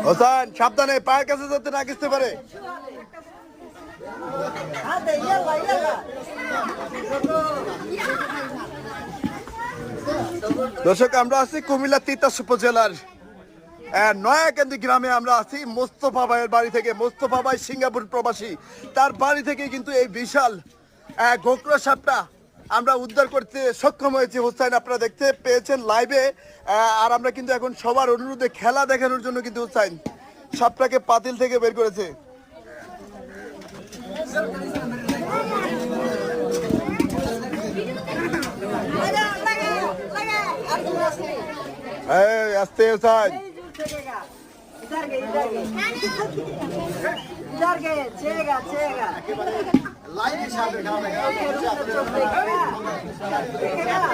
হোসেন সাবধানে, পায়ের কাছে যাতে না ঘিসতে পারে। দর্শক, আমরা আছি কুমিল্লা তিতাস উপজেলার নয়াকান্দি গ্রামে। আমরা আছি মোস্তফা ভাইয়ের বাড়ি থেকে। মোস্তফা ভাই সিঙ্গাপুর প্রবাসী, তার বাড়ি থেকে কিন্তু এই বিশাল গোকরা সাপটা আমরা উদ্ধার করতে সক্ষম হয়েছি। হোসেন আপনারা দেখতে পেয়েছেন লাইভে। আর আমরা কিন্তু এখন সবার অনুরোধে খেলা দেখানোর জন্য কিন্তু হোসেন সাপটাকে পাতিল থেকে বের করেছে। আস্তে হোসেন, लाइव